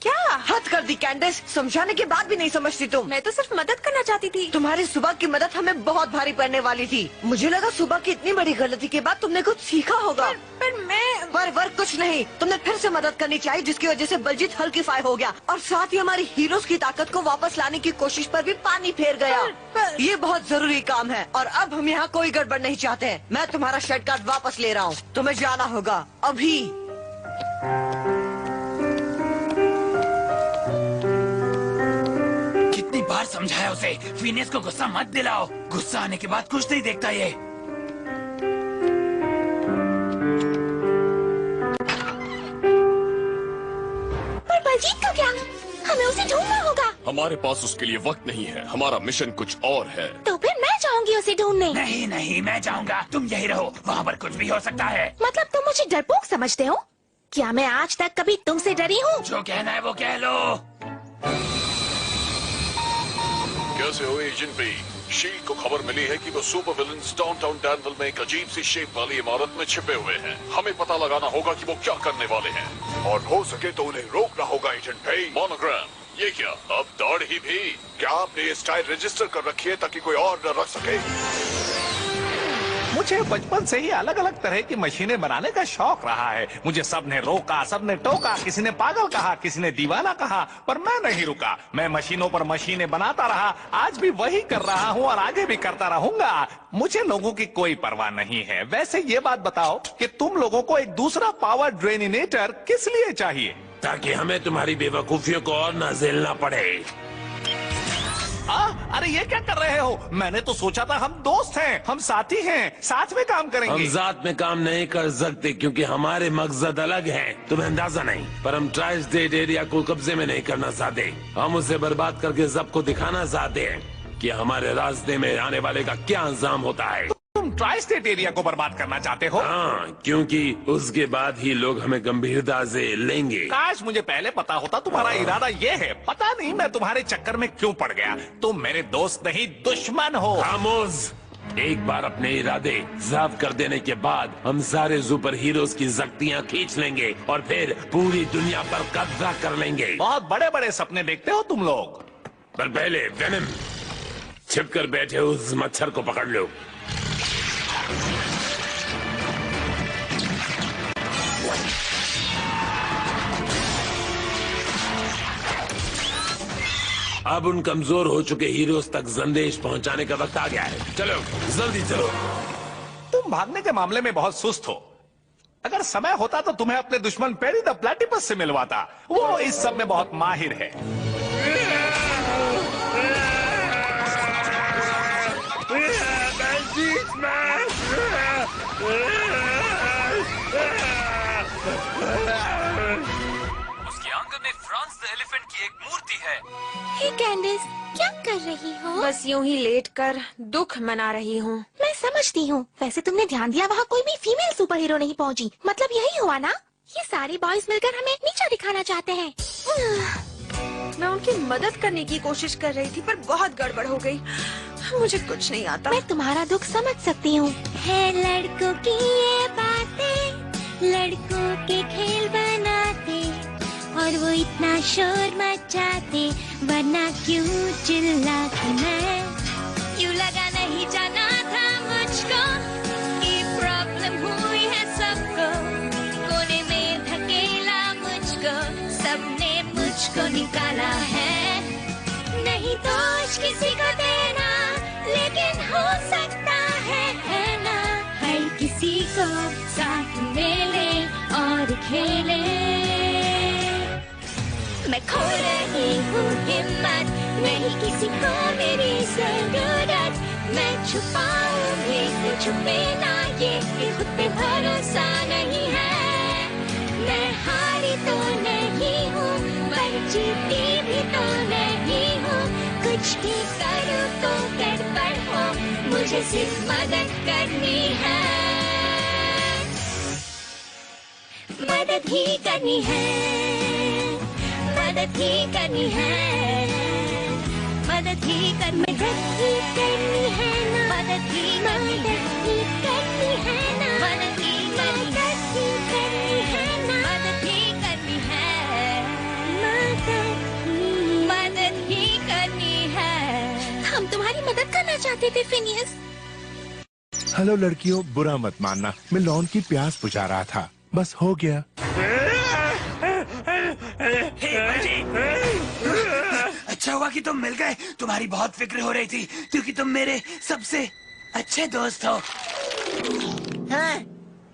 S17: क्या
S2: हद कर दी कैंडिस। समझाने के बाद भी नहीं समझती तुम।
S17: मैं तो सिर्फ मदद करना चाहती थी।
S2: तुम्हारी सुबह की मदद हमें बहुत भारी पड़ने वाली थी। मुझे लगा सुबह की इतनी बड़ी गलती के बाद तुमने कुछ सीखा होगा।
S17: पर मैं
S2: पर कुछ नहीं। तुमने फिर से मदद करनी चाहिए, जिसकी वजह से बलजीत हल्कीफाई हो गया और साथ ही हमारी हीरोज की ताकत को वापस लाने की कोशिश पर भी पानी फेर गया। ये बहुत जरूरी काम है और अब हम यहाँ कोई गड़बड़ नहीं चाहते हैं। मैं तुम्हारा शेड कार्ड वापस ले रहा हूँ। तुम्हें जाना होगा अभी।
S13: बार समझाया उसे, फिनिक्स को गुस्सा मत दिलाओ। गुस्सा आने के बाद कुछ नहीं देखता ये।
S16: उसे ढूंढना होगा।
S7: हमारे पास उसके लिए वक्त नहीं है, हमारा मिशन कुछ और है।
S16: तो फिर मैं जाऊंगी उसे ढूंढने।
S15: नहीं नहीं, मैं जाऊंगा, तुम यही रहो, वहाँ पर कुछ भी हो सकता है।
S16: मतलब तुम मुझे डरपोक समझते हो? क्या मैं आज तक कभी तुमसे डरी हूँ?
S15: जो कहना है वो कह लो।
S11: कैसे हो एजेंट बी? शील्ड को खबर मिली है कि वो सुपर विलेन्स डाउनटाउन डैनविल में एक अजीब सी शेप वाली इमारत में छिपे हुए हैं। हमें पता लगाना होगा कि वो क्या करने वाले हैं और हो सके तो उन्हें रोकना होगा एजेंट भाई। मोनोग्राम, ये क्या अब दाढ़ी भी? क्या आपने ये स्टाइल रजिस्टर कर रखी है ताकि कोई और न रख सके?
S6: मुझे बचपन से ही अलग अलग तरह की मशीनें बनाने का शौक रहा है। मुझे सबने रोका, सबने टोका, किसी ने पागल कहा, किसी ने दीवाना कहा, पर मैं नहीं रुका। मैं मशीनों पर मशीनें बनाता रहा। आज भी वही कर रहा हूँ और आगे भी करता रहूंगा। मुझे लोगों की कोई परवाह नहीं है। वैसे ये बात बताओ कि तुम लोगों को एक दूसरा पावर ड्रेनिनेटर किस लिए चाहिए?
S13: ताकि हमें तुम्हारी बेवकूफियों को और न झेलना पड़े।
S6: अरे ये क्या कर रहे हो? मैंने तो सोचा था हम दोस्त हैं, हम साथी हैं, साथ में काम करेंगे।
S13: हम साथ में काम नहीं कर सकते क्योंकि हमारे मकसद अलग हैं। तुम्हें अंदाजा नहीं, पर हम ट्राई स्टेट एरिया को कब्जे में नहीं करना चाहते। हम उसे बर्बाद करके सबको दिखाना चाहते हैं कि हमारे रास्ते में आने वाले का क्या अंजाम होता है।
S6: तुम ट्राई स्टेट एरिया को बर्बाद करना चाहते हो?
S13: हाँ, क्योंकि उसके बाद ही लोग हमें गंभीरता से लेंगे।
S6: काश मुझे पहले पता होता तुम्हारा इरादा ये है। पता नहीं मैं तुम्हारे चक्कर में क्यों पड़ गया। तुम मेरे दोस्त नहीं, दुश्मन हो।
S13: खामोश। एक बार अपने इरादे साफ कर देने के बाद हम सारे सुपर हीरोज की शक्तियाँ खींच लेंगे और फिर पूरी दुनिया पर कब्जा कर लेंगे।
S6: बहुत बड़े बड़े सपने देखते हो तुम लोग।
S13: पर पहले वेनम, छिपकर बैठे उस मच्छर को पकड़ लो। अब उन कमजोर हो चुके हीरोज तक संदेश पहुंचाने का वक्त आ गया है। चलो जल्दी चलो।
S6: तुम भागने के मामले में बहुत सुस्त हो। अगर समय होता तो तुम्हें अपने दुश्मन पेरी द प्लेटिपस से मिलवाता। वो इस सब में बहुत माहिर है।
S15: उसके आंगन में फ्रांस द एलिफेंट की एक मूर्ति है।
S16: हे कैंडिस, क्या कर रही हो?
S17: बस यूं ही लेटकर दुख मना रही हूँ।
S16: मैं समझती हूँ। वैसे तुमने ध्यान दिया वहाँ कोई भी फीमेल सुपर हीरो नहीं पहुँची। मतलब यही हुआ ना? ये सारे बॉयज मिलकर हमें नीचा दिखाना चाहते हैं।
S17: मैं उनकी मदद करने की कोशिश कर रही थी पर बहुत गड़बड़ हो गई। मुझे कुछ नहीं आता।
S16: मैं तुम्हारा दुख समझ सकती हूँ। है लड़कों की ये बातें, लड़कों के खेल बनाते और वो इतना शोर मचाते, वरना क्यों चिल्लाती मैं। यूं लगा नहीं जाना था मुझको कि प्रॉब्लम हुई है सबको। कोने में धकेला मुझको, सबने मुझको निकाला है। नहीं दोष किसी को देना, लेकिन हो सकता है ना हर किसी को साथ में ले और खेले। मैं खो रही हूँ हिम्मत, नहीं किसी को मेरी जरूरत। मैं छुपाऊं भी तो छुपे ना ये कि खुद पे भरोसा नहीं है। मैं हारी तो नहीं हूँ पर जीती भी तो नहीं हूँ। कुछ भी करूँ तो गड़बड़ हो, मुझे सिर्फ मदद करनी है। मदद ही करनी है, मदद ही करनी है, मदद ही करनी है ना, मदद ही करनी है ना, मदद ही करनी है ना, मदद ही करनी है, मदद ही करनी है। हम तुम्हारी मदद करना चाहते थे फिनियस।
S20: हेलो लड़कियों, बुरा मत मानना, मैं लॉन की प्यास बुझा रहा था, बस हो गया।
S15: अच्छा हुआ कि तुम मिल गए। तुम्हारी बहुत फिक्र हो रही थी क्योंकि तुम मेरे सबसे अच्छे दोस्त हो।
S4: हाँ,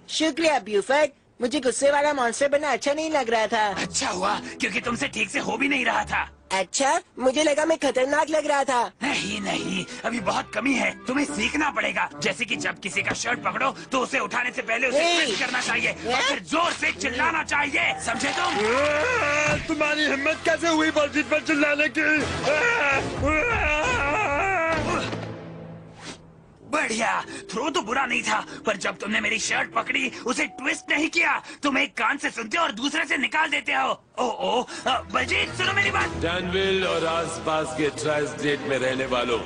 S4: शुक्रिया ब्यूफर्ड। मुझे गुस्से वाला मॉन्स्टर बनना अच्छा नहीं लग रहा था।
S15: अच्छा हुआ क्योंकि तुमसे ठीक से हो भी नहीं रहा था।
S4: अच्छा, मुझे लगा मैं खतरनाक लग रहा था।
S15: नहीं, अभी बहुत कमी है। तुम्हें सीखना पड़ेगा। जैसे कि जब किसी का शर्ट पकड़ो तो उसे उठाने से पहले उसे ट्विस्ट करना चाहिए और फिर जोर से चिल्लाना चाहिए, समझे तुम?
S8: तुम्हारी हिम्मत कैसे हुई बलजीत पर चिल्लाने की?
S15: बढ़िया, थ्रो तो बुरा नहीं था, पर जब तुमने मेरी शर्ट पकड़ी उसे ट्विस्ट नहीं किया। तुम एक कान से सुनते हो और दूसरे से निकाल देते हो। ओ, बलजीत सुनो मेरी बात।
S13: डैनविल और आसपास के ट्राई स्टेट में रहने वालों,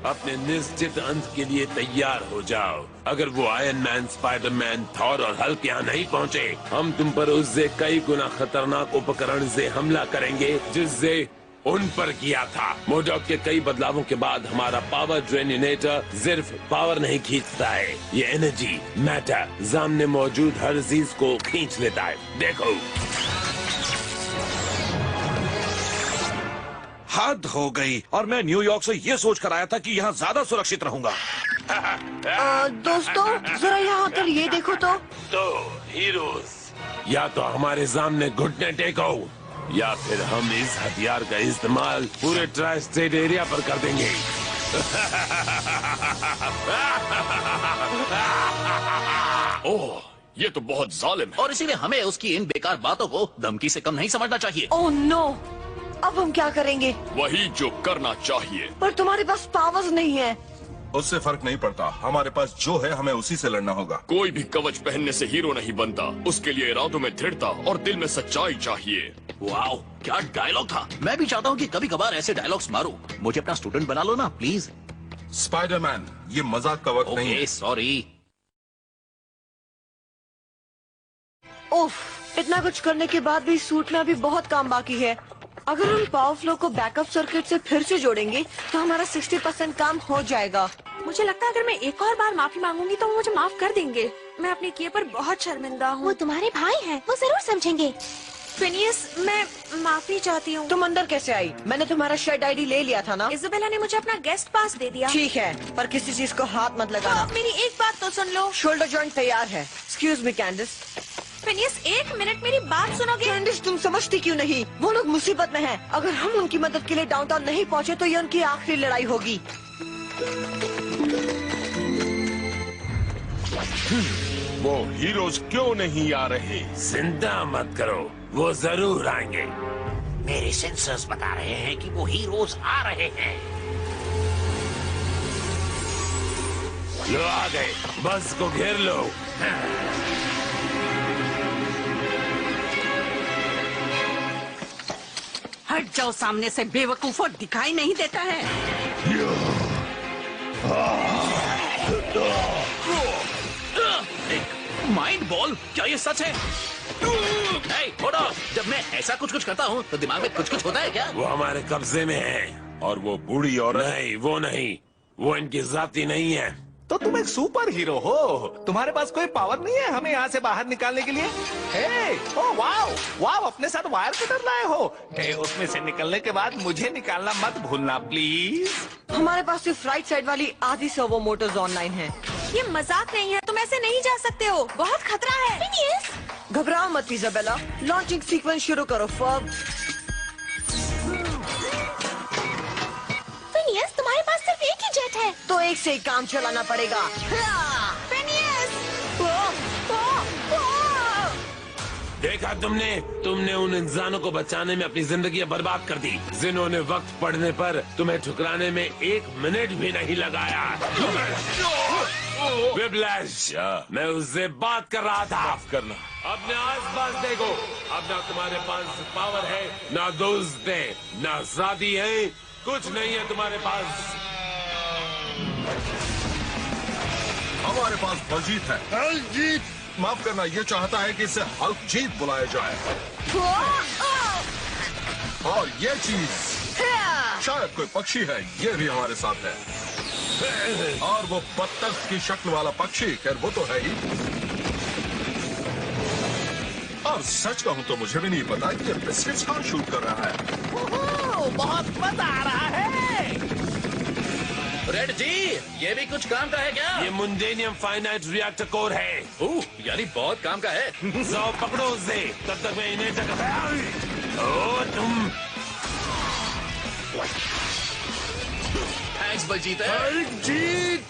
S13: अपने निश्चित अंत के लिए तैयार हो जाओ। अगर वो आयरन मैन, स्पाइडरमैन, थॉर और हल्क यहाँ नहीं पहुँचे, हम तुम पर उससे कई गुना खतरनाक उपकरण से हमला करेंगे जिससे उन पर किया था। मोडॉक के कई बदलावों के बाद हमारा पावर ड्रेनिनेटर सिर्फ पावर नहीं खींचता है, ये एनर्जी, मैटर, सामने मौजूद हर चीज को खींच लेता है। देखो,
S19: हद हो गई। और मैं न्यूयॉर्क से ये सोच कर आया था कि यहाँ ज्यादा सुरक्षित रहूंगा।
S2: दोस्तों, जरा यहाँ आकर ये देखो तो
S13: हीरोज, या तो हमारे सामने घुटने टेको या फिर हम इस हथियार का इस्तेमाल पूरे ट्राई स्टेट एरिया पर कर देंगे।
S7: ओह, ये तो बहुत जालिम है।
S21: और इसीलिए हमें उसकी इन बेकार बातों को धमकी से कम नहीं समझना चाहिए।
S2: ओह नो, अब हम क्या करेंगे?
S7: वही जो करना चाहिए।
S2: पर तुम्हारे पास पावर्स नहीं है।
S10: उससे फर्क नहीं पड़ता, हमारे पास जो है हमें उसी से लड़ना होगा।
S7: कोई भी कवच पहनने से हीरो नहीं बनता, उसके लिए इरादों में दृढ़ता और दिल में सच्चाई चाहिए।
S21: वाओ, क्या डायलॉग था। मैं भी चाहता हूँ कि कभी कभार ऐसे डायलॉग्स मारूं। मुझे अपना स्टूडेंट बना लो ना प्लीज।
S10: स्पाइडरमैन, ये मजाक का वक्त नहीं है।
S21: सॉरी।
S2: ओफ, इतना कुछ करने के बाद भी सूट में अभी बहुत काम बाकी है। अगर हम पावर फ्लो को बैकअप सर्किट से फिर से जोड़ेंगे तो हमारा 60% काम हो जाएगा।
S17: मुझे लगता है अगर मैं एक और बार माफी मांगूंगी तो वो मुझे माफ कर देंगे। मैं अपने किए पर बहुत शर्मिंदा हूँ।
S16: वो तुम्हारे भाई हैं, वो जरूर समझेंगे।
S17: फिनियस, मैं माफी चाहती हूँ।
S2: तुम अंदर कैसे आई? मैंने तुम्हारा शेड आईडी ले लिया था ना?
S17: इज़ाबेला ने मुझे अपना गेस्ट पास दे दिया।
S2: ठीक है, पर किसी चीज को हाथ मत लगाना।
S17: मेरी एक बात तो सुन लो।
S2: शोल्डर जॉइंट तैयार है। Excuse me कैंडिस।
S17: फिनियस, एक मिनट मेरी बात सुनोगे?
S2: कैंडिस, तुम समझती क्यों नहीं? वो लोग मुसीबत में हैं। अगर हम उनकी मदद के लिए डाउनटाउन नहीं पहुँचे तो ये उनकी आखिरी लड़ाई होगी।
S13: वो हीरोज क्यों नहीं आ रहे? चिंता मत करो, वो जरूर आएंगे।
S1: मेरे सेंसर्स बता रहे हैं कि वो हीरोज आ रहे हैं।
S13: लो, आ गए, बस को घेर लो।
S22: हट जाओ सामने से बेवकूफों, दिखाई नहीं देता है।
S21: माइंड बॉल, क्या ये सच है? छोड़ो, जब मैं ऐसा कुछ करता हूँ तो दिमाग में कुछ होता है क्या?
S13: वो हमारे कब्जे में है और वो बूढ़ी औरत नहीं, वो नहीं, वो इनकी जाति नहीं है।
S6: तो तुम एक सुपर हीरो हो, तुम्हारे पास कोई पावर नहीं है हमें यहाँ से बाहर निकालने के लिए? ओह वाओ, वाओ, अपने साथ वायर कटर लाए हो। उसमें से निकलने के बाद मुझे निकालना मत भूलना प्लीज।
S2: हमारे पास सिर्फ राइट साइड वाली आधी सर्वो मोटर्स ऑनलाइन है।
S17: ये मजाक नहीं है, तुम ऐसे नहीं जा सकते हो, बहुत खतरा है।
S2: घबराओ मत इज़ाबेला, लॉन्चिंग सीक्वेंस शुरू करो। फब,
S16: फिनियस, तुम्हारे पास सिर्फ एक ही जेट है,
S2: तो एक से ही काम चलाना पड़ेगा।
S13: देखा तुमने उन इंसानों को बचाने में अपनी जिंदगी बर्बाद कर दी, जिन्होंने वक्त पड़ने पर तुम्हें ठुकराने में 1 मिनट भी नहीं लगाया। विप्लैश, मैं उससे बात कर रहा था।
S7: माफ करना।
S13: अपने आसपास देखो, अब ना तुम्हारे पास पावर है, ना दोस्त है, ना शादी है, कुछ नहीं है तुम्हारे पास।
S10: हमारे पास बलजीत है। बलजीत, माफ करना, ये चाहता है कि इसे हल्क जीत बुलाया जाए। और ये चीज शायद कोई पक्षी है, ये भी हमारे साथ है। और वो बत्तख की शक्ल वाला पक्षी, खैर वो तो है ही। और सच कहूं तो मुझे भी नहीं पता कि ये बिस्किट्स कौन शूट कर रहा है।
S21: बहुत मजा आ रहा है। रेड जी, ये भी कुछ काम का है क्या?
S13: ये मुंडेनियम फाइनाइट रिएक्टर कोर है।
S21: यानी बहुत काम का है।
S13: जाओ पकड़ो उसे, तब तक मैं इन्हें तुम
S21: थैंक्स बलजीत है।
S12: जीत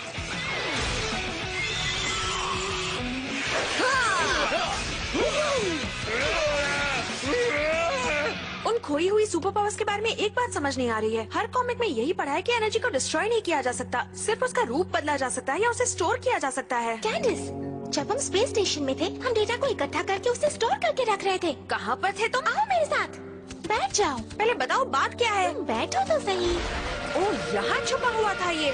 S17: उन खोई हुई सुपर पावर्स के बारे में एक बात समझ नहीं आ रही है। हर कॉमिक में यही पढ़ा है कि एनर्जी को डिस्ट्रॉय नहीं किया जा सकता, सिर्फ उसका रूप बदला जा सकता है या उसे स्टोर किया जा सकता है।
S16: कैंडिस, जब हम स्पेस स्टेशन में थे हम डेटा को इकट्ठा करके उसे स्टोर करके रख रहे थे।
S17: कहाँ पर थे तुम?
S16: आओ मेरे साथ, बैठ जाओ।
S17: पहले बताओ बात क्या है।
S16: बैठो तो सही।
S17: ओह, यहाँ छुपा हुआ था ये।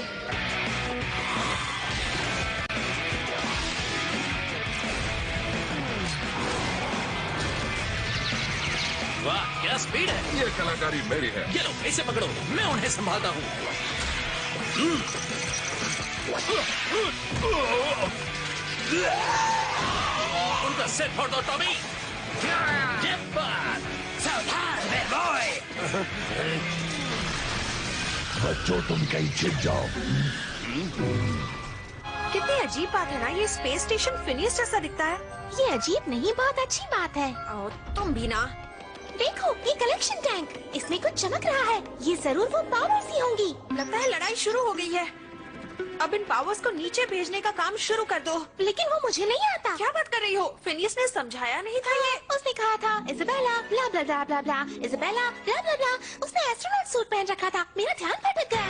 S21: वाह, क्या स्पीड है।
S10: ये कलाकारी मेरी है।
S21: ये लो, इसे पकड़ो, मैं उन्हें संभालता हूँ। उनका सेट फोड़ दो टॉमी। ये बात। सावधान बॉय।
S8: बच्चों तुम कहीं छिप जाओ।
S17: कितनी अजीब बात है ना, ये स्पेस स्टेशन फिनिक्स जैसा दिखता है।
S16: ये अजीब नहीं, बहुत अच्छी बात है।
S17: तुम भी ना।
S16: देखो, ये कलेक्शन टैंक, इसमें कुछ चमक रहा है। ये जरूर वो पावर्स ही होंगी।
S17: लगता है लड़ाई शुरू हो गई है। अब इन पावर्स को नीचे भेजने का काम शुरू कर दो।
S16: लेकिन वो मुझे नहीं आता।
S17: क्या बात कर रही हो? फिनिक्स ने समझाया नहीं था ये?
S16: उसने कहा था इज़ाबेला ब्ला ब्ला ब्ला ब्ला ब्ला, इज़ाबेला ब्ला ब्ला ब्ला। उसने एस्ट्रोनॉट सूट पहन रखा था। मेरा ध्यान भटक गया।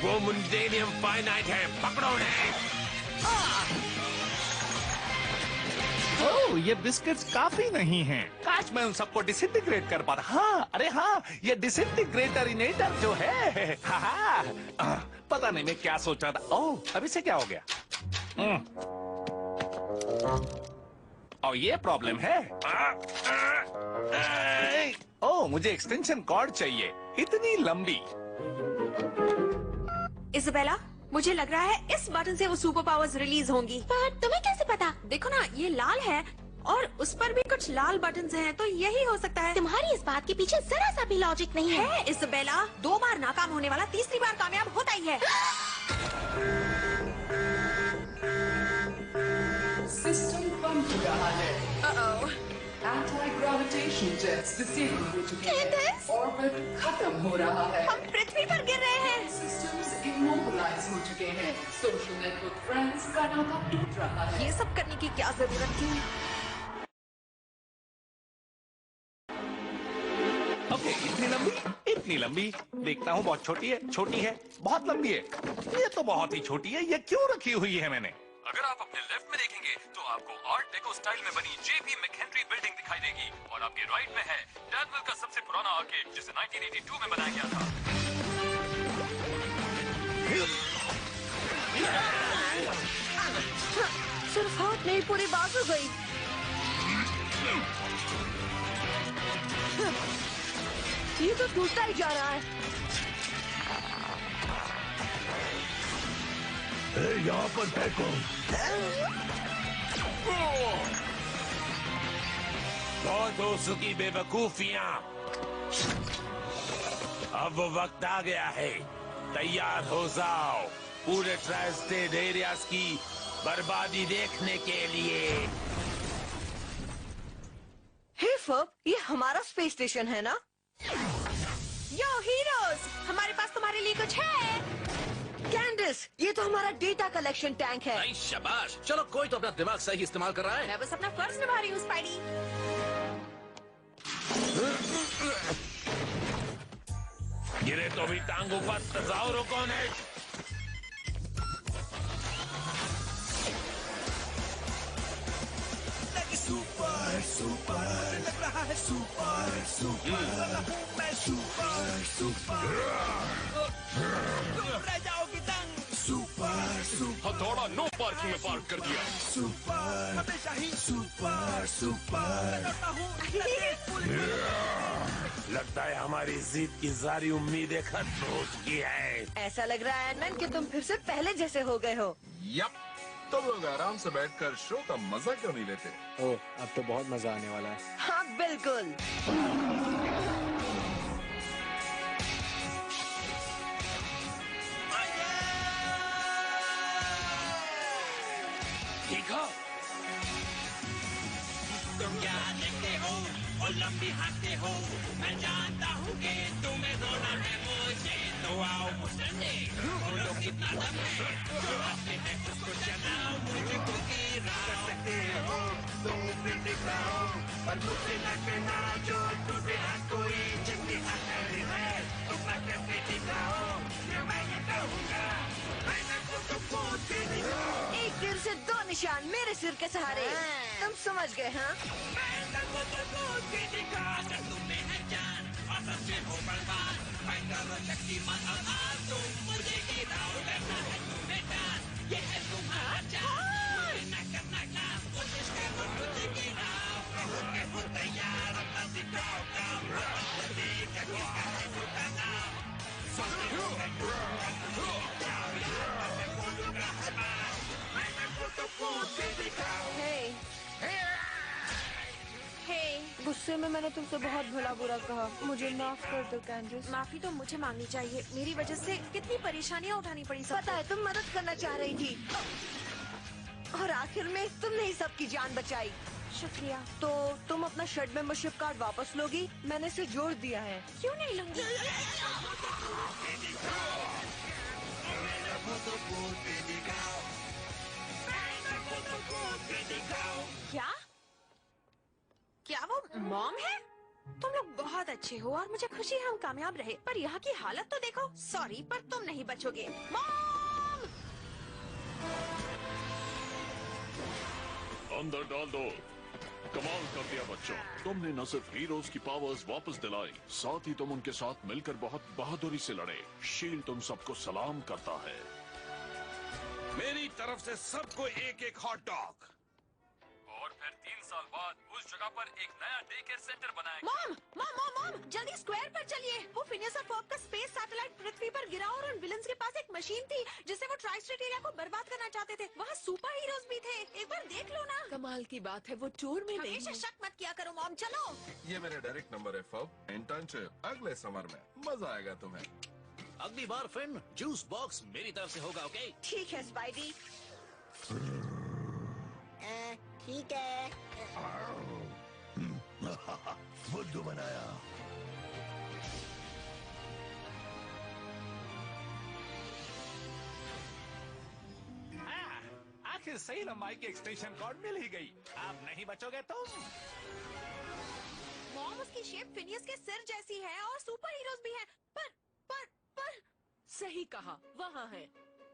S13: वो मुंडेनियम फाइनाइट है, पकड़ो उन्हें।
S6: ओह, ये बिस्किट्स काफी नहीं हैं। काश मैं उन सबको डिसइंटीग्रेट कर पाता। हाँ, अरे हाँ, ये डिसइंटीग्रेटरिनेटर जो है। हाँ, पता नहीं मैं क्या सोच रहा था। ओह, अभी से क्या हो गया? और ये प्रॉब्लम है। ओह, मुझे एक्सटेंशन कॉर्ड चाहिए, इतनी लंबी।
S17: इज़ाबेला, मुझे लग रहा है इस बटन से वो सुपर पावर्स रिलीज होंगी।
S16: पर तुम्हें कैसे पता?
S17: देखो ना, ये लाल है और उस पर भी कुछ लाल बटन्स हैं, तो यही हो सकता है।
S16: तुम्हारी इस बात के पीछे जरा सा भी लॉजिक नहीं है।
S17: इज़ाबेला, 2 बार नाकाम होने वाला तीसरी बार कामयाब होता ही है।
S5: सिस्टम बंद हो रहा है। एंटी ग्रेविटेशन जेट्स डिसेबल हो चुके हैं। ऑर्बिट खत्म हो रहा है।
S17: हम पृथ्वी पर गिर रहे हैं।
S5: सिस्टम्स इमोबिलाइज हो चुके हैं। सोशल नेटवर्क फ्रेंड्स का नाता टूट रहा है।
S17: ये सब करने की क्या जरूरत थी?
S6: ओके, इतनी लंबी। देखता हूँ बहुत छोटी है, बहुत लंबी है। ये तो बहुत ही छोटी है। ये क्यों रखी हुई है मैंने?
S9: अगर आप अपने लेफ्ट में देखेंगे तो आपको आर्ट डेको स्टाइल में बनी जेपी मैकेंट्री बिल्डिंग दिखाई देगी और आपके राइट में है डैनविल का सबसे पुराना आर्केड जिसे 1982 में बनाया गया था।
S2: सिर्फ हाथ नहीं, पूरी बाजू गई। ये तो टूटता ही जा रहा है।
S8: यहाँ पर फेंको।
S13: बहुत हो चुकी बेवकूफियां। अब वो वक्त आ गया है, तैयार हो जाओ पूरे ट्राई स्टेट एरियाज की बर्बादी देखने के लिए।
S2: हे फब, ये हमारा स्पेस स्टेशन है ना?
S17: यो हीरोज, हमारे पास तुम्हारे लिए कुछ है।
S2: कैंडिस, ये तो हमारा डेटा कलेक्शन टैंक है।
S21: नहीं, शाबाश। चलो, कोई तो अपना दिमाग सही इस्तेमाल कर रहा है।
S17: मैं बस अपना फर्ज निभा रही हूँ, स्पाइडी।
S13: गिरे तो भी टांगों पर तजाउर कौन है?
S3: सुपर लग रहा है, सुपर मैं सुपर रह जाओगी दंग। सुपर
S11: हथौड़ा नो पार्किंग में पार्क कर दिया।
S3: सुपर हमेशा ही सुपर सुपर
S13: लगता है हमारी जीत की सारी उम्मीदें खत्म हो चुकी है।
S2: ऐसा लग रहा है आयरन कि तुम फिर से पहले जैसे हो गए हो।
S10: यप, तुम लोग आराम से बैठकर शो का मजा क्यों नहीं लेते?
S14: ओह, अब तो बहुत मजा आने वाला है।
S2: हाँ बिल्कुल।
S3: देखो तुम क्या देखते हो और लंबी हाथते हो, मैं जानता हूँ कि तुम्हें रोना है मुझे, तो आओ मुझसे बोलो कितना दम है, जो आते हैं उसको चलाओ, मुझको गिरा सकते हो तुम फिर दिखाओ, पर मुझसे न कहना जो टूटे हाथ कोई जिसकी हाथ है, तुम करके दिखाओ, ये मैं ये कहूँगा, मैंने खुद को दिखाओ।
S2: एक तीर से दो निशान मेरे सिर के सहारे, तुम समझ गए हाँ?
S3: तुम्हें है जान और सबसे हो बलवान, मैं करो शक्तिमान और आज तुम मुझे गिराओ, करना है तुम्हें डांस, ये है तुम्हारा चांस, न करना क्लास, कोशिश करो मुझे गिराओ, कहो के हो तैयार, अपना दिखाओ काम, देखा किसका है झूठा नाम, सोचते हो जाओ यार, मैं बोलूँगा हर बार, मैंने खुद को दिखाओ।
S2: गुस्से में मैंने तुमसे बहुत भला बुरा कहा, मुझे माफ कर दो कैंडिस।
S17: माफी तो मुझे मांगनी चाहिए, मेरी वजह से कितनी परेशानियाँ उठानी पड़ी सबको।
S2: पता है तुम मदद करना चाह रही थी और आखिर में तुमने ही सबकी जान बचाई।
S17: शुक्रिया।
S2: तो तुम अपना शर्ट मेंबरशिप कार्ड वापस लोगी? मैंने इसे जोड़ दिया है।
S17: क्यों नहीं लूंगी? क्या क्या वो मॉम है? तुम लोग बहुत अच्छे हो और मुझे खुशी है हम कामयाब रहे, पर यहाँ की हालत तो देखो। सॉरी पर तुम नहीं बचोगे। मॉम!
S11: अंदर डाल दो। कमाल कर दिया बच्चों, तुमने न सिर्फ हीरोज की पावर्स वापस दिलाई, साथ ही तुम उनके साथ मिलकर बहुत बहादुरी से लड़े। शील्ड तुम सबको सलाम करता है।
S19: मेरी तरफ से सबको एक एक हॉट डॉग।
S9: और फिर 3 साल बाद उस जगह पर एक नया डे केयर सेंटर बनाया।
S17: मॉम मॉम मॉम मॉम जल्दी स्क्वायर पर चलिए। वो फिनियस और फॉर्ब का स्पेस सैटेलाइट पृथ्वी पर गिरा और उन विलन्स के पास एक मशीन थी जिससे वो ट्राई स्टेट एरिया को बर्बाद करना चाहते थे। वहाँ सुपर हीरोज भी थे, एक बार देख लो ना।
S18: कमाल की बात है वो टूर में नहीं
S17: हमेशा शक मत किया करो मॉम, चलो।
S10: ये मेरा डायरेक्ट नंबर है फब, इंटर्नशिप अगले समर में, मजा आएगा तुम्हें।
S21: अगली बार फिन जूस बॉक्स मेरी तरफ से होगा, ओके?
S2: ठीक है स्पाइडी।
S4: ठीक है।
S8: बुद्धू बनाया।
S6: आखिर सही लंबाई की एक्सटेंशन कॉर्ड मिल ही गई। आप नहीं बचोगे तुम।
S17: मॉम उसकी शेप फिनियस के सिर जैसी है और सुपर हीरोज भी हैं। पर
S18: सही कहा, वहाँ है।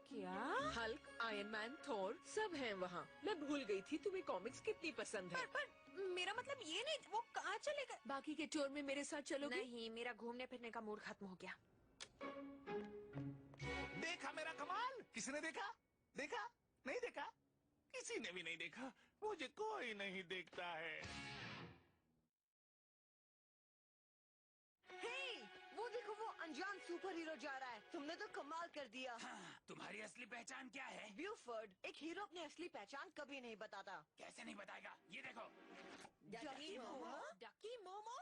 S17: क्या?
S18: हल्क, आयरन मैन, थोर सब हैं वहाँ। मैं भूल गई थी तुम्हें कॉमिक्स कितनी पसंद है।
S17: पर मेरा मतलब ये नहीं, वो कहाँ चले गए?
S18: बाकी के टूर में मेरे साथ चलोगे?
S17: नहीं, मेरा घूमने फिरने का मूड खत्म हो गया।
S6: देखा मेरा कमाल? किसी ने देखा? देखा? नहीं देखा? किसी ने भी नहीं देखा। मुझे कोई नहीं देखता है।
S2: वो देखो, वो अनजान सुपर हीरो जा रहा है। तुमने तो कमाल कर दिया।
S15: तुम्हारी असली पहचान क्या है?
S2: ब्यूफोर्ड। एक हीरो अपनी असली पहचान कभी नहीं बताता।
S15: कैसे नहीं बताएगा? ये देखो।
S2: डकी मोमो?
S17: डकी मोमो?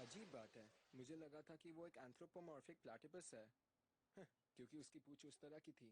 S14: अजीब बात है, मुझे लगा था कि वो एक एंथ्रोपोमॉर्फिक प्लैटिपस है, क्योंकि उसकी पूंछ उस तरह की थी।